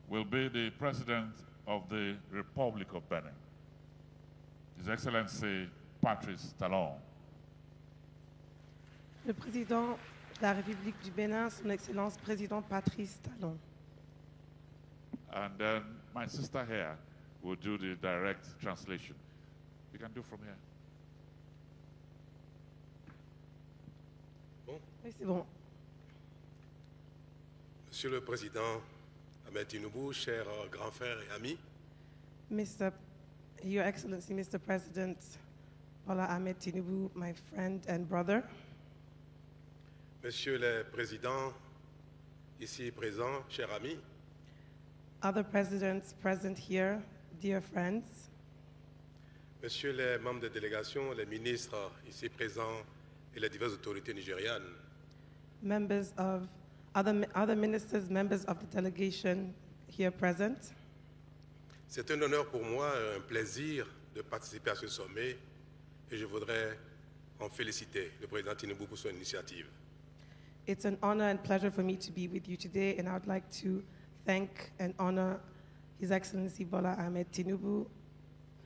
will be the President of the Republic of Benin, His Excellency Patrice Talon. Le président de la République du Bénin, Son Excellence Président Patrice Talon. And then my sister here will do the direct translation. We can do from here. Bon. Oui, c'est bon. Monsieur le Président Ahmed Tinubu, cher grand frère et ami, Your Excellency, Mr. President Bola Ahmed Tinubu, my friend and brother, Monsieur le Président ici présent, cher ami, other presidents present here, dear friends, Monsieur les membres de délégation, les ministres ici présents et les diverses autorités nigérianes, members of other ministers, members of the delegation here present. c'est un honneur pour moi, un plaisir de participer à ce sommet et je voudrais en féliciter le président Tinubu pour son initiative. It's an honor and pleasure for me to be with you today, and I would like to thank and honor His Excellency Bola Ahmed Tinubu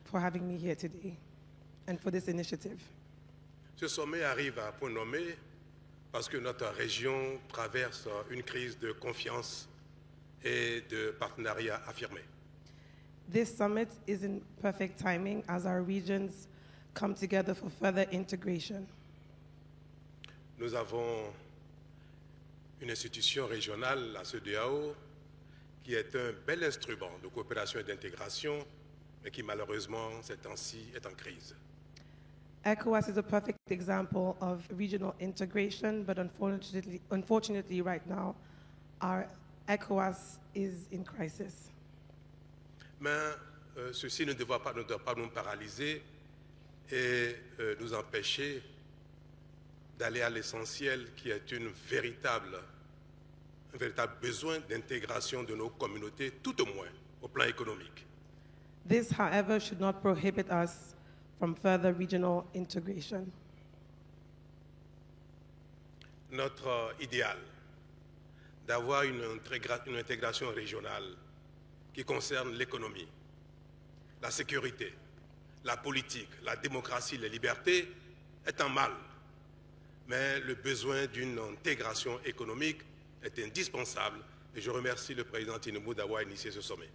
for having me here today and for this initiative. Ce sommet arrive à point nommé parce que notre région traverse une crise de confiance et de partenariat affirmé. This summit is in perfect timing as our regions come together for further integration. Nous avons une institution régionale, la CEDEAO, qui est un bel instrument de coopération et d'intégration, mais qui malheureusement, ces temps-ci, est en crise. ECOWAS is a perfect example of regional integration, but unfortunately right now, our ECOWAS is in crisis. Mais ceci ne doit pas nous paralyser et nous empêcher d'aller à l'essentiel qui est un véritable besoin d'intégration de nos communautés, tout au moins au plan économique. This, however, should not prohibit us from further regional integration. Notre idéal d'avoir une intégration régionale qui concerne l'économie, la sécurité, la politique, la démocratie, les libertés est un mal. Mais le besoin d'une intégration économique est indispensable et je remercie le président Tinubu d'avoir initié ce sommet.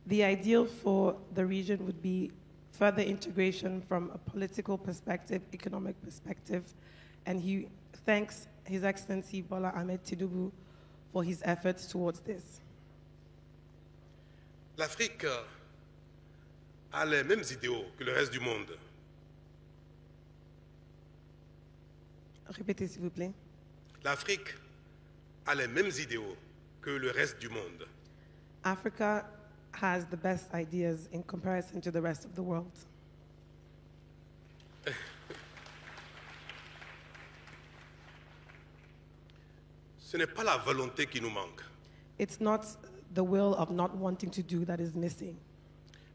The ideal for the region would be further integration from a political perspective, economic perspective, and he thanks His Excellency Bola Ahmed Tinubu for his efforts towards this. L'Afrique a les mêmes idéaux que le reste du monde. Répétez, s'il vous plaît. L'Afrique a les mêmes idéaux que le reste du monde. Africa has the best ideas in comparison to the rest of the world. Ce n'est pas la volonté qui nous manque, It's not the will of not wanting to do that is missing,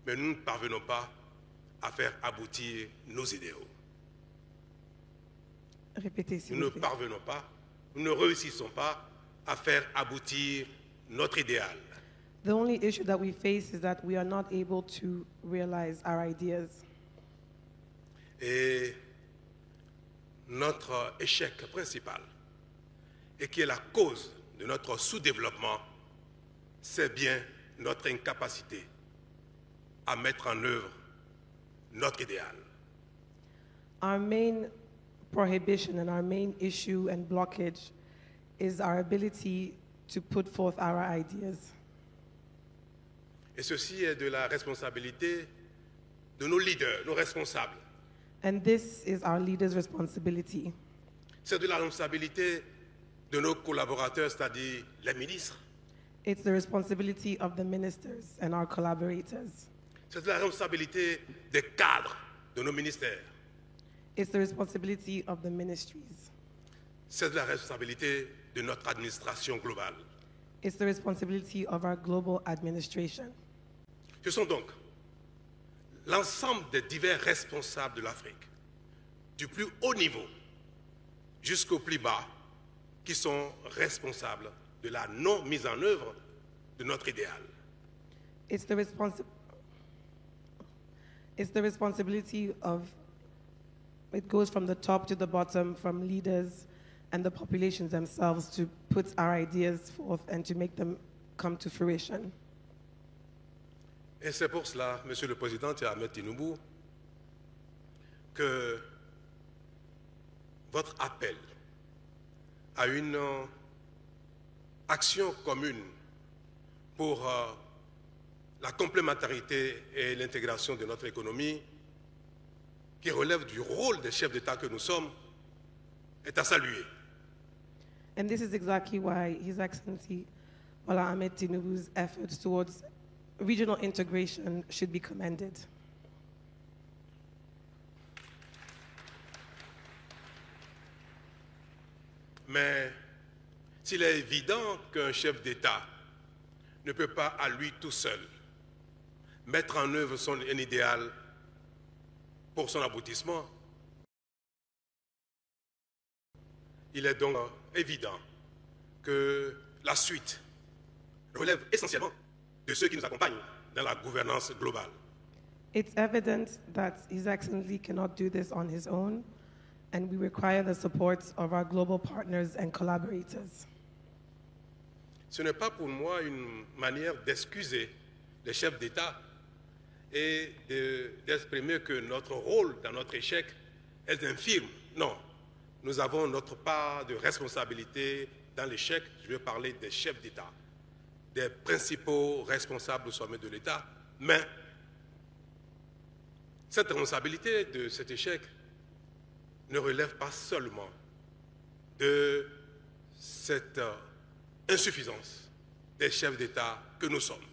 mais nous ne parvenons pas à faire aboutir nos idéaux. Répétez, s'il Nous ne vous plaît. parvenons pas, nous ne réussissons pas à faire aboutir notre idéal. The only issue that we face is that we are not able to realize our ideas. Et notre échec principal, et qui est la cause de notre sous-développement, c'est bien notre incapacité à mettre en œuvre notre idéal. Our main prohibition and our main issue and blockage is our ability to put forth our ideas. Et ceci est de la responsabilité de nos leaders, nos responsables. And this is our leaders' responsibility. C'est de la responsabilité de nos collaborateurs, c'est-à-dire les ministres. It's the responsibility of the ministers and our collaborators. C'est de la responsabilité des cadres de nos ministères. It's the responsibility of the ministries. C'est de la responsabilité de notre administration globale. It's the responsibility of our global administration. Ce sont donc l'ensemble des divers responsables de l'Afrique, du plus haut niveau jusqu'au plus bas, qui sont responsables de la non-mise en œuvre de notre idéal. It's the responsibility of, it goes from the top to the bottom, from leaders and the populations themselves to put our ideas forth and to make them come to fruition. Et c'est pour cela, Monsieur le Président Ahmed Tinubu, que votre appel à une action commune pour la complémentarité et l'intégration de notre économie, qui relève du rôle des chefs d'État que nous sommes, est à saluer. And this is exactly why His Excellency Bola Ahmed Tinubu's efforts towards regional integration should be commended. Mais s'il est évident qu'un chef d'État ne peut pas à lui tout seul mettre en œuvre un idéal pour son aboutissement, il est donc évident que la suite relève essentiellement de ceux qui nous accompagnent dans la gouvernance globale. It's evident that His Excellency cannot do this on his own, and we require the support of our global partners and collaborators. Ce n'est pas pour moi une manière d'excuser les chefs d'État et d'exprimer que notre rôle dans notre échec est infime. Non, nous avons notre part de responsabilité dans l'échec. Je vais parler des chefs d'État, des principaux responsables au sommet de l'État. Mais cette responsabilité de cet échec ne relève pas seulement de cette insuffisance des chefs d'État que nous sommes.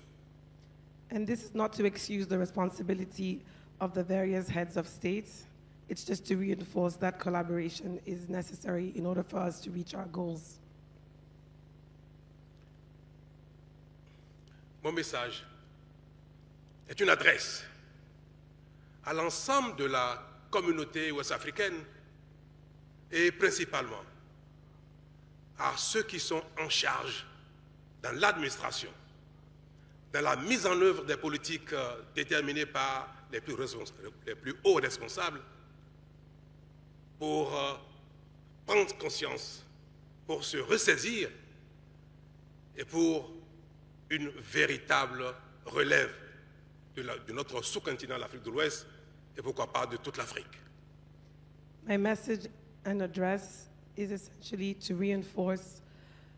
And this is not to excuse the responsibility of the various heads of states. It's just to reinforce that collaboration is necessary in order for us to reach our goals. Mon message est une adresse à l'ensemble de la communauté ouest-africaine et principalement à ceux qui sont en charge dans l'administration, dans la mise en œuvre des politiques déterminées par les plus hauts responsables pour prendre conscience, pour se ressaisir et pour une véritable relève de notre sous-continent, l'Afrique de l'Ouest, et pourquoi pas de toute l'Afrique. My message and address is essentially to reinforce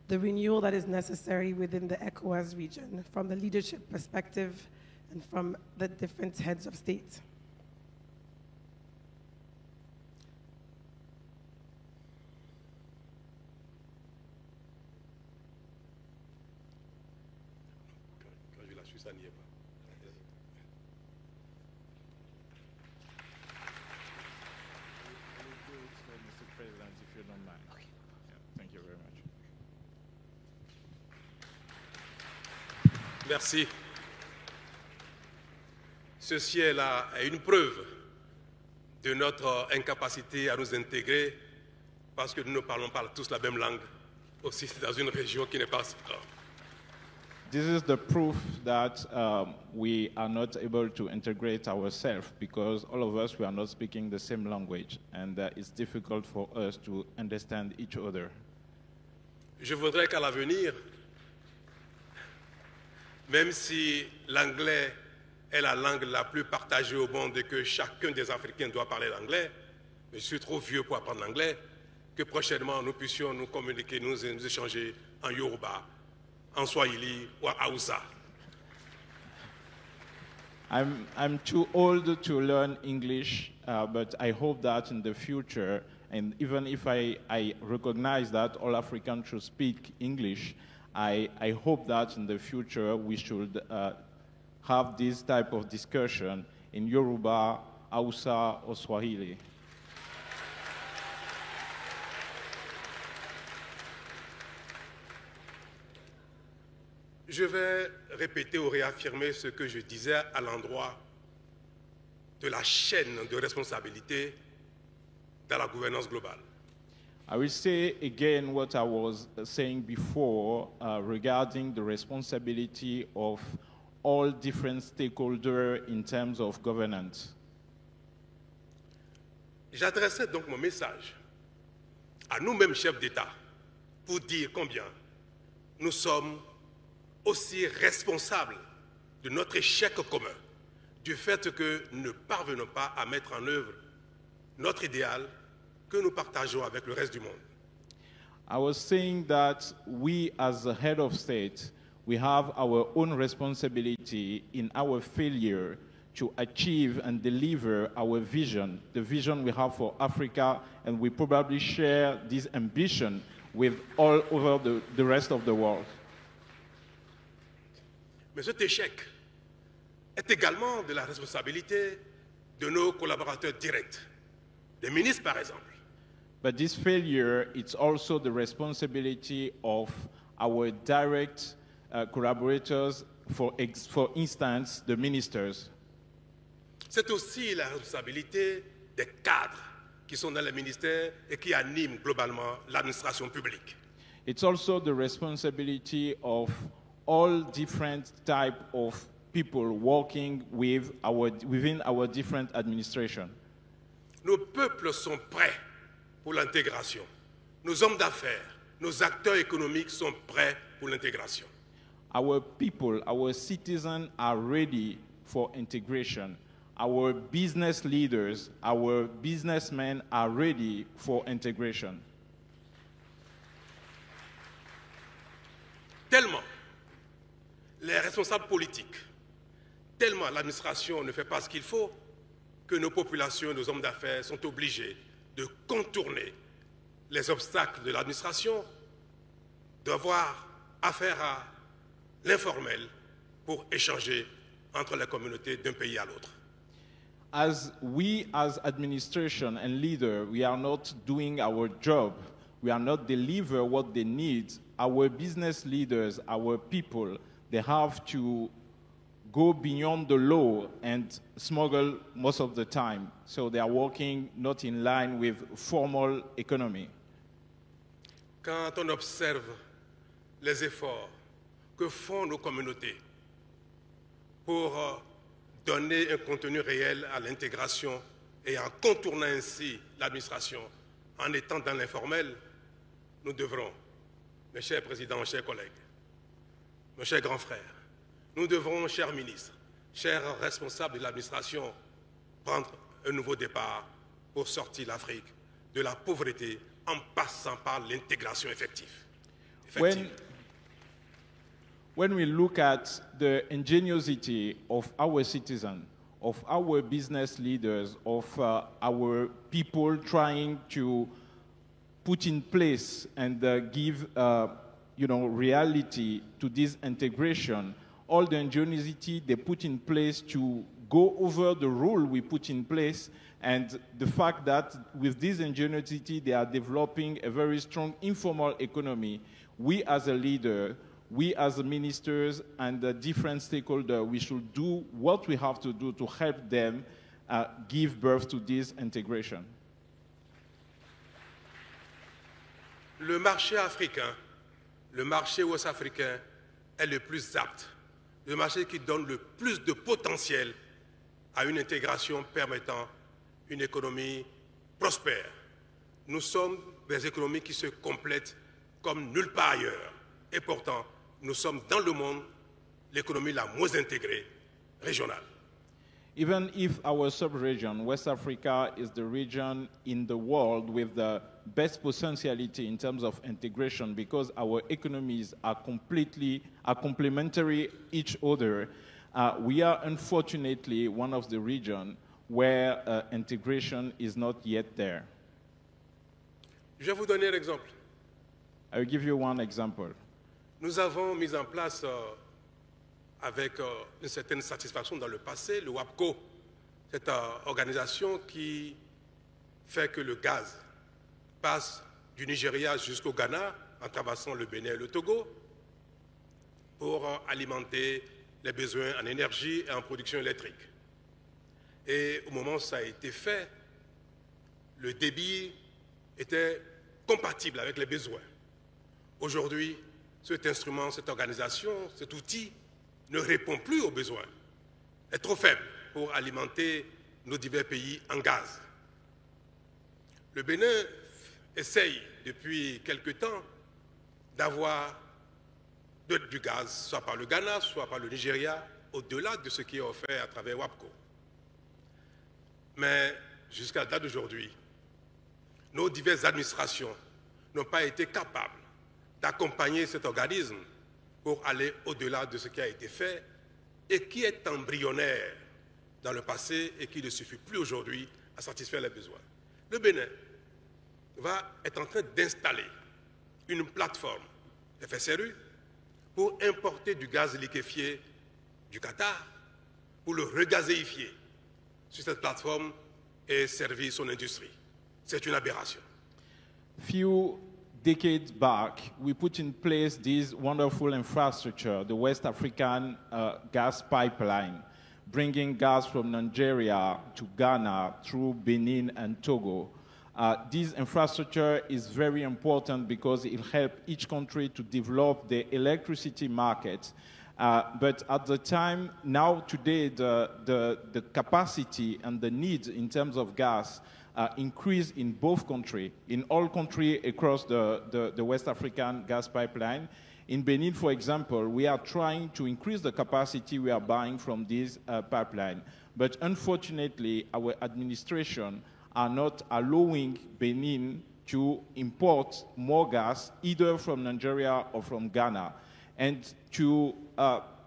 the renewal that is necessary within the ECOWAS region from the leadership perspective and from the different heads of state. Quand je la suis, ça n'y est pas. Mr. President, if you don't mind. Okay. Yeah, thank you very much. Merci. Ceci est une preuve de notre incapacité à nous intégrer parce que nous ne parlons pas tous la même langue, aussi dans une région qui n'est pas... This is the proof that we are not able to integrate ourselves because all of us, we are not speaking the same language, and it's difficult for us to understand each other. Je voudrais qu'à l'avenir, même si l'anglais est la langue la plus partagée au monde et que chacun des Africains doit parler l'anglais, mais je suis trop vieux pour apprendre l'anglais, que prochainement nous puissions nous communiquer, nous échanger en Yoruba, en Swahili ou en Hausa. I'm too old to learn English, but I hope that in the future, and even if I recognize that all Africans should speak English, I hope that in the future we should have this type of discussion in Yoruba, Hausa, or Swahili. Je vais répéter ou réaffirmer ce que je disais à l'endroit de la chaîne de responsabilité dans la gouvernance globale. I will say again what I was saying before regarding the responsibility of all different stakeholders in terms of governance. J'adressais donc mon message à nous-mêmes chefs d'État pour dire combien nous sommes aussi responsables de notre échec commun, du fait que nous ne parvenons pas à mettre en œuvre notre idéal que nous partageons avec le reste du monde. I was saying that we as the head of state, we have our own responsibility in our failure to achieve and deliver our vision, the vision we have for Africa, and we probably share this ambition with all over the rest of the world. Mais cet échec est également de la responsabilité de nos collaborateurs directs, des ministres par exemple. But this failure, it's also the responsibility of our direct collaborators, for instance, the ministers. C'est aussi la responsabilité des cadres qui sont dans les ministères et qui animent globalement l'administration publique. It's also the responsibility of all different type of people working within our different administration. Nos peuples sont prêts pour l'intégration. Nos hommes d'affaires, nos acteurs économiques sont prêts pour l'intégration. Our people, our citizens are ready for integration. Our business leaders, our businessmen are ready for integration. Tellement les responsables politiques, tellement l'administration ne fait pas ce qu'il faut, que nos populations, nos hommes d'affaires sont obligés de contourner les obstacles de l'administration, d'avoir affaire à l'informel pour échanger entre les communautés d'un pays à l'autre. As we as administration and leader, we are not doing our job. We are not deliver what they need. Our business leaders, our people, they have to go beyond the law and smuggle most of the time. So they are working not in line with formal economy. Quand on observe les efforts que font nos communautés pour donner un contenu réel à l'intégration et en contournant ainsi l'administration, en étant dans l'informel, nous devrons, mes chers présidents, chers collègues, mes chers grands frères, nous devrons, chers ministres, chers responsables de l'administration, prendre un nouveau départ pour sortir l'Afrique de la pauvreté en passant par l'intégration effective. When we look at the ingenuity of our citizens, of our business leaders, of our people trying to put in place and give reality to this integration, all the ingenuity they put in place to go over the rule we put in place, and the fact that with this ingenuity they are developing a very strong informal economy, we as a leader, we as ministers and the different stakeholders, we should do what we have to do to help them give birth to this integration. Le marché africain, le marché ouest-africain est le plus apte, le marché qui donne le plus de potentiel à une intégration permettant une économie prospère. Nous sommes des économies qui se complètent comme nulle part ailleurs. Et pourtant, nous sommes dans le monde l'économie la moins intégrée régionale. Even if our sub-region, West Africa, is the region in the world with the best potentiality in terms of integration, because our economies are complementary each other, we are unfortunately one of the regions where integration is not yet there. Je vais vous donner un exemple. I will give you one example. Nous avons mis en place, avec une certaine satisfaction dans le passé, le WAPCO, cette organisation qui fait que le gaz passe du Nigeria jusqu'au Ghana en traversant le Bénin et le Togo pour alimenter les besoins en énergie et en production électrique. Et au moment où ça a été fait, le débit était compatible avec les besoins. Aujourd'hui, cet instrument, cette organisation, cet outil ne répond plus aux besoins, est trop faible pour alimenter nos divers pays en gaz. Le Bénin essaye depuis quelque temps d'avoir du gaz, soit par le Ghana, soit par le Nigeria, au-delà de ce qui est offert à travers WAPCO. Mais jusqu'à la date d'aujourd'hui, nos diverses administrations n'ont pas été capables d'accompagner cet organisme pour aller au-delà de ce qui a été fait et qui est embryonnaire dans le passé et qui ne suffit plus aujourd'hui à satisfaire les besoins. Le Bénin est en train d'installer une plateforme FSRU pour importer du gaz liquéfié du Qatar, pour le regazéifier sur cette plateforme et servir son industrie. C'est une aberration. Few decades back, we put in place this wonderful infrastructure, the West African gas pipeline, bringing gas from Nigeria to Ghana through Benin and Togo. This infrastructure is very important because it helps each country to develop the electricity market. But at the time, now today, the capacity and the needs in terms of gas increase in both countries, in all countries across the West African gas pipeline. In Benin, for example, we are trying to increase the capacity we are buying from this pipeline. But unfortunately, our administration are not allowing Benin to import more gas, either from Nigeria or from Ghana. And to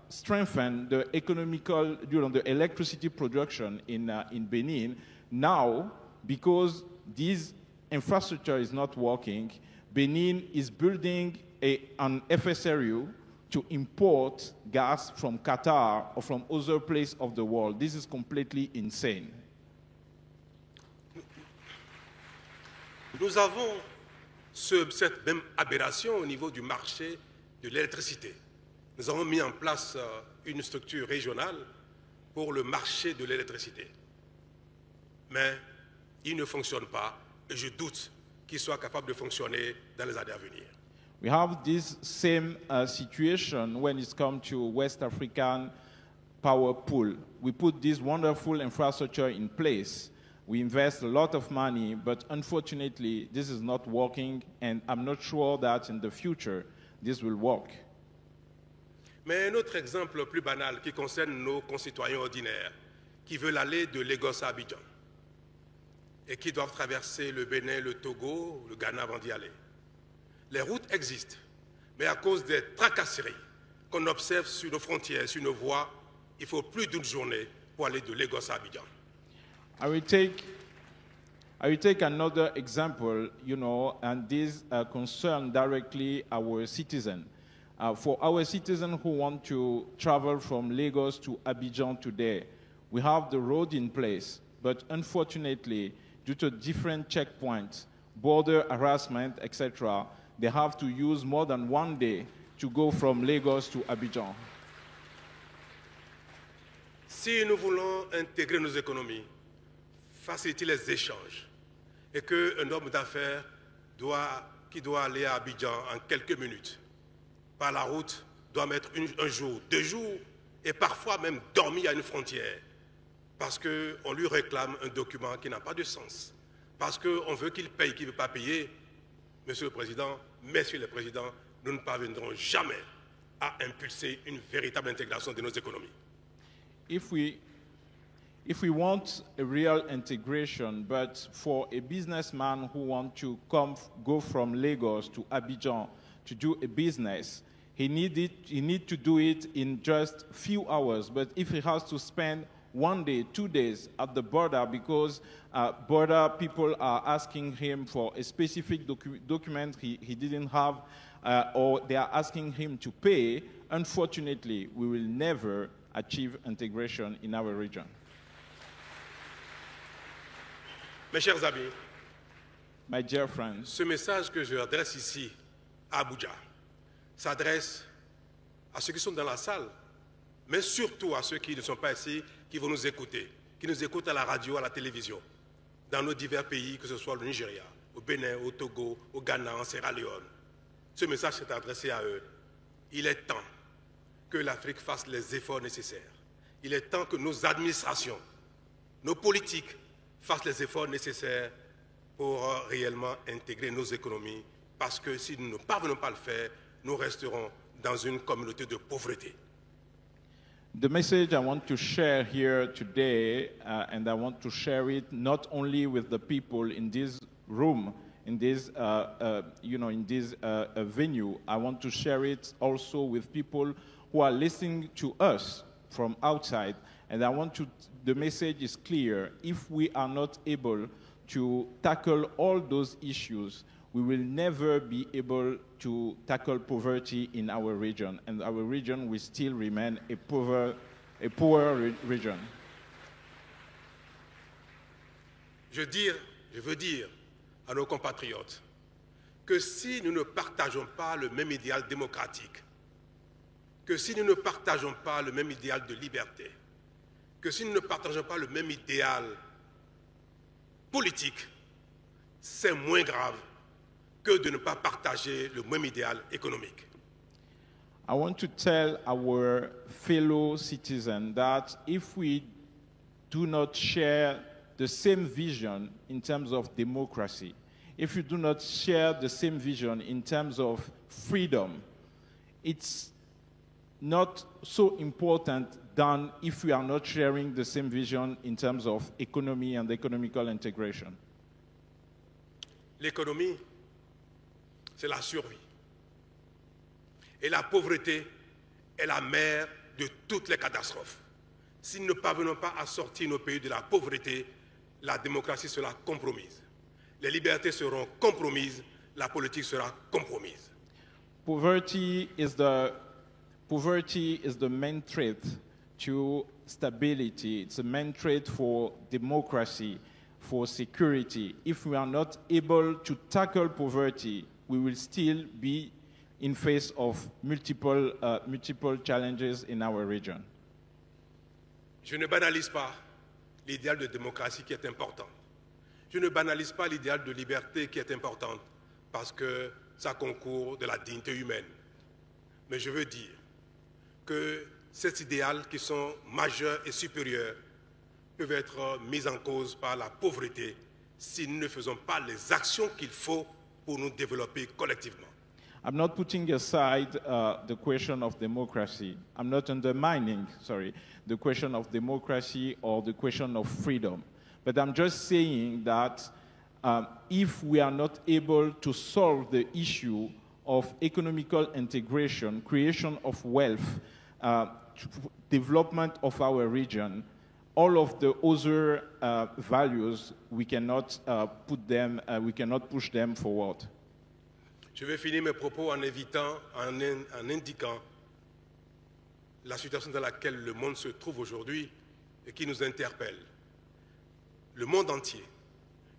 strengthen the economical, the electricity production in Benin, now, because this infrastructure is not working, Benin is building an FSRU to import gas from Qatar or from other places of the world. This is completely insane. Nous avons cette même aberration au niveau du marché de l'électricité. Nous avons mis en place une structure régionale pour le marché de l'électricité. Mais il ne fonctionne pas et je doute qu'il soit capable de fonctionner dans les années à venir. We have this same situation when it comes to West African power pool. We put this wonderful infrastructure in place. We invest a lot of money, but unfortunately, this is not working, and I'm not sure that in the future, this will work. Mais un autre exemple plus banal qui concerne nos concitoyens ordinaires qui veulent aller de Lagos à Abidjan et qui doivent traverser le Bénin, le Togo, le Ghana avant d'y aller. Les routes existent, mais à cause des tracasseries qu'on observe sur nos frontières, sur nos voies, il faut plus d'une journée pour aller de Lagos à Abidjan. I will take another example, and this concerns directly our citizens. For our citizens who want to travel from Lagos to Abidjan today, we have the road in place, but unfortunately, due to different checkpoints, border harassment, etc., they have to use more than one day to go from Lagos to Abidjan. Si nous voulons intégrer nos économies, faciliter les échanges, et qu'un homme d'affaires qui doit aller à Abidjan en quelques minutes, par la route, doit mettre un jour, 2 jours, et parfois même dormir à une frontière, parce qu'on lui réclame un document qui n'a pas de sens, parce qu'on veut qu'il paye, qu'il ne veut pas payer. Monsieur le Président, Messieurs les Présidents, nous ne parviendrons jamais à impulser une véritable intégration de nos économies. If we want a real integration, but for a businessman who wants to go from Lagos to Abidjan to do a business, he need to do it in just few hours. But if he has to spend 1 day, 2 days at the border because border people are asking him for a specific document he didn't have, or they are asking him to pay, unfortunately, we will never achieve integration in our region. Mes chers amis, my dear friends, ce message que je adresse ici à Abuja s'adresse à ceux qui sont dans la salle, mais surtout à ceux qui ne sont pas ici, qui vont nous écouter, qui nous écoutent à la radio, à la télévision, dans nos divers pays, que ce soit le Nigeria, au Bénin, au Togo, au Ghana, en Sierra Leone. Ce message est adressé à eux. Il est temps que l'Afrique fasse les efforts nécessaires. Il est temps que nos administrations, nos politiques fassent les efforts nécessaires pour réellement intégrer nos économies, parce que si nous ne parvenons pas à le faire, nous resterons dans une communauté de pauvreté. The message I want to share here today, and I want to share it not only with the people in this room, in this, in this venue. I want to share it also with people who are listening to us from outside. And the message is clear. If we are not able to tackle all those issues, we will never be able to tackle poverty in our region, and our region will still remain a poor region. Je veux dire à nos compatriotes que si nous ne partageons pas le même idéal démocratique, que si nous ne partageons pas le même idéal de liberté, que si nous ne partageons pas le même idéal politique, c'est moins grave que de ne pas partager le même idéal économique. I want to tell our fellow citizens that if we do not share the same vision in terms of democracy, if you do not share the same vision in terms of freedom, it's not so important than if we are not sharing the same vision in terms of economy and economical integration. L'économie, c'est la survie. Et la pauvreté est la mère de toutes les catastrophes. Si nous ne parvenons pas à sortir nos pays de la pauvreté, la démocratie sera compromise. Les libertés seront compromises, la politique sera compromise. Poverty is the main threat to stability. It's a main threat for democracy, for security. If we are not able to tackle poverty, we will still be in face of multiple challenges in our region. Je ne banalise pas l'idéal de démocratie qui est important. Je ne banalise pas l'idéal de liberté qui est important parce que ça concourt de la dignité humaine. Mais je veux dire que ces idéaux qui sont majeurs et supérieurs peuvent être mis en cause par la pauvreté si nous ne faisons pas les actions qu'il faut pour nous développer collectivement. I'm not putting aside the question of democracy. I'm not undermining, the question of democracy or the question of freedom. But I'm just saying that if we are not able to solve the issue of economical integration, creation of wealth, development of our region, all of the other values, we cannot push them forward. Je vais finir mes propos en indiquant la situation dans laquelle le monde se trouve aujourd'hui et qui nous interpelle. Le monde entier,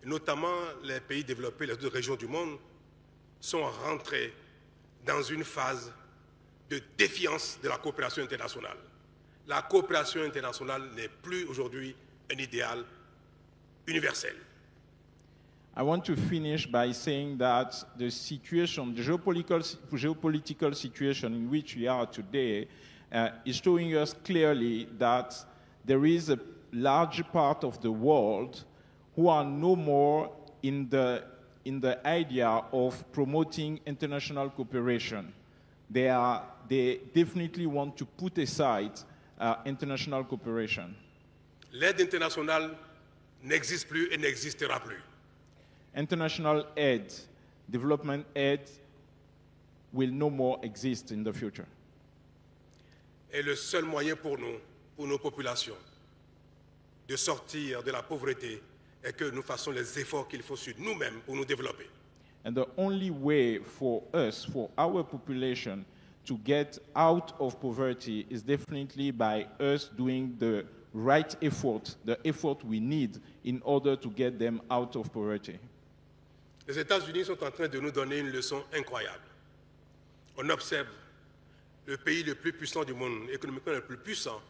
et notamment les pays développés, les autres régions du monde, sont rentrés dans une phase de défiance de la coopération internationale. La coopération internationale n'est plus aujourd'hui un idéal universel. I want to finish by saying that the situation, the geopolitical situation in which we are today is showing us clearly that there is a large part of the world who are no more in the idea of promoting international cooperation. They definitely want to put aside international cooperation. L'aide internationale n'existe plus et n'existera plus. International aid, development aid, will no more exist in the future. Et le seul moyen pour nous, pour nos populations, de sortir de la pauvreté est que nous fassions les efforts qu'il faut sur nous-mêmes pour nous développer. And the only way for us, for our population, to get out of poverty is definitely by us doing the right effort, the effort we need in order to get them out of poverty. Les États-Unis sont en train de nous donner une leçon incroyable. On observe le pays le plus puissant du monde, économiquement le plus puissant,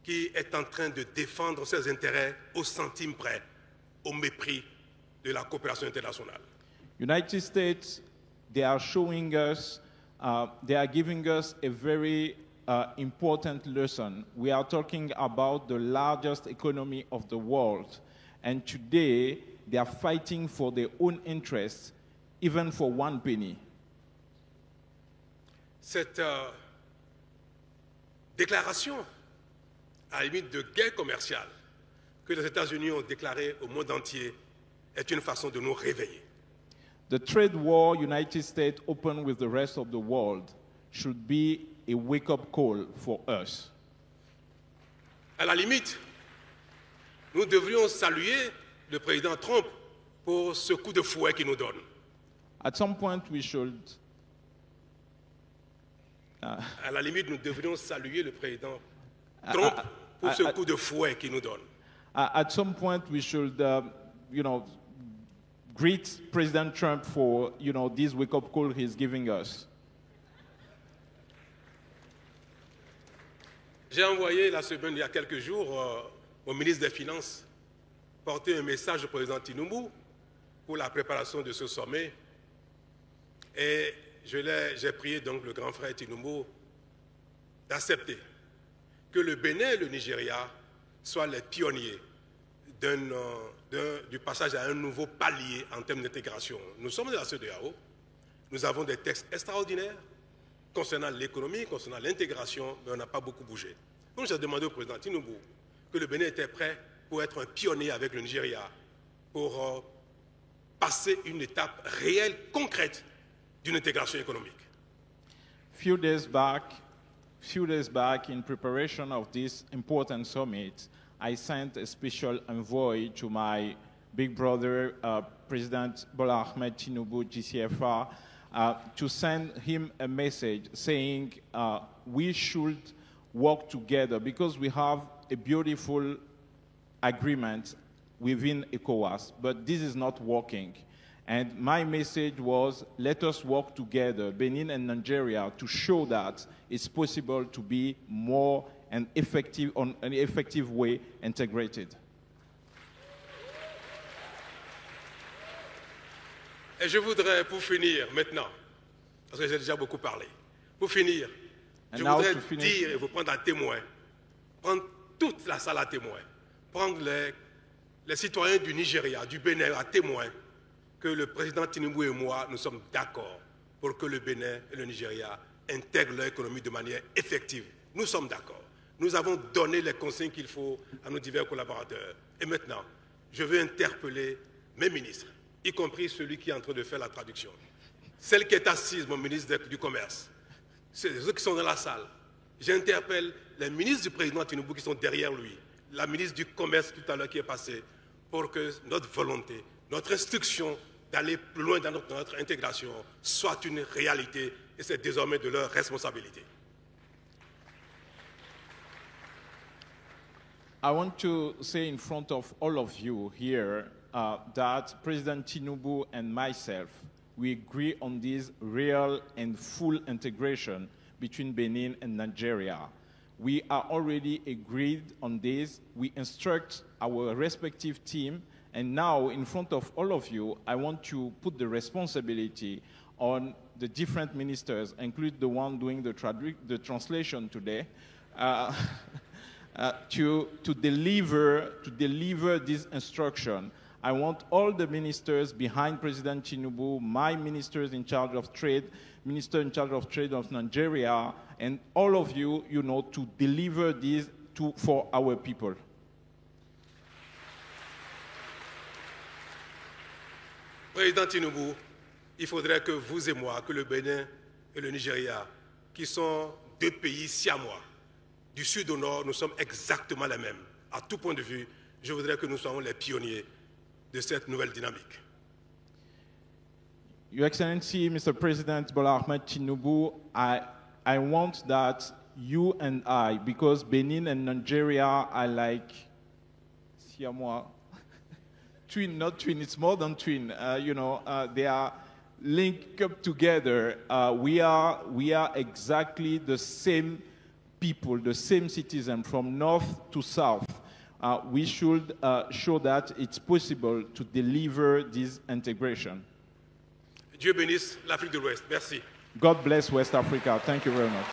qui est en train de défendre ses intérêts au centime près, au mépris de la coopération internationale. United States, they are showing us, they are giving us a very important lesson. We are talking about the largest economy of the world. And today, they are fighting for their own interests, even for one penny. Cette déclaration, à la limite de guerre commerciale, que les États-Unis ont déclarée au monde entier, est une façon de nous réveiller. The trade war United States opened with the rest of the world should be a wake-up call for us. À la limite, nous devrions saluer le président Trump pour ce coup de fouet qu'il nous donne. At some point, we should. À la limite, nous devrions saluer le président Trump pour ce coup de fouet qu'il nous donne. At some point, we should, greet President Trump for, this wake-up call he's giving us. J'ai envoyé la semaine, il y a quelques jours, au ministre des Finances porter un message au président Tinubu pour la préparation de ce sommet. Et j'ai prié donc le grand frère Tinubu d'accepter que le Bénin et le Nigeria soient les pionniers du passage à un nouveau palier en termes d'intégration. Nous sommes de la CEDEAO, nous avons des textes extraordinaires concernant l'économie, concernant l'intégration, mais on n'a pas beaucoup bougé. Donc j'ai demandé au président Tinubu que le Bénin était prêt pour être un pionnier avec le Nigeria, pour passer une étape réelle, concrète d'une intégration économique. Few days back, in preparation of this important summit, I sent a special envoy to my big brother, President Bola Ahmed Tinubu, GCFR, to send him a message saying we should work together because we have a beautiful agreement within ECOWAS, but this is not working. And my message was, let us work together, Benin and Nigeria, to show that it's possible to be more and effective, on an effective way, integrated. Et je voudrais, pour finir maintenant, parce que j'ai déjà beaucoup parlé, pour finir, je voudrais dire et vous prendre à témoin, prendre toute la salle à témoin, prendre les citoyens du Nigeria, du Bénin à témoin, que le président Tinubu et moi, nous sommes d'accord pour que le Bénin et le Nigeria intègrent leur économie de manière effective. Nous sommes d'accord. Nous avons donné les consignes qu'il faut à nos divers collaborateurs. Et maintenant, je veux interpeller mes ministres, y compris celui qui est en train de faire la traduction. Celle qui est assise, mon ministre du Commerce, ceux qui sont dans la salle. J'interpelle les ministres du président Tinubu qui sont derrière lui, la ministre du Commerce tout à l'heure qui est passée, pour que notre volonté, notre instruction d'aller plus loin dans notre intégration soit une réalité et c'est désormais de leur responsabilité. I want to say in front of all of you here that President Tinubu and myself, we agree on this real and full integration between Benin and Nigeria. We are already agreed on this. We instruct our respective team. And now, in front of all of you, I want to put the responsibility on the different ministers, including the one doing the translation today, to deliver this instruction. I want all the ministers behind President Tinubu, my ministers in charge of trade, Minister in charge of trade of Nigeria, and all of you, to deliver this for our people. Président Tinubu, il faudrait que vous et moi, que le Bénin et le Nigeria, qui sont deux pays siamois, du sud au nord, nous sommes exactement les mêmes. À tout point de vue, je voudrais que nous soyons les pionniers de cette nouvelle dynamique. Your Excellency, Mr. President Bola Ahmed Tinubu, I want that you and I, because Benin and Nigeria are like siamois, twin, not twin, it's more than twin. They are linked up together. We are exactly the same people, the same citizen from north to south. we should show that it's possible to deliver this integration. Dieu bénisse l'Afrique de l'Ouest. Merci. God bless West Africa. Thank you very much.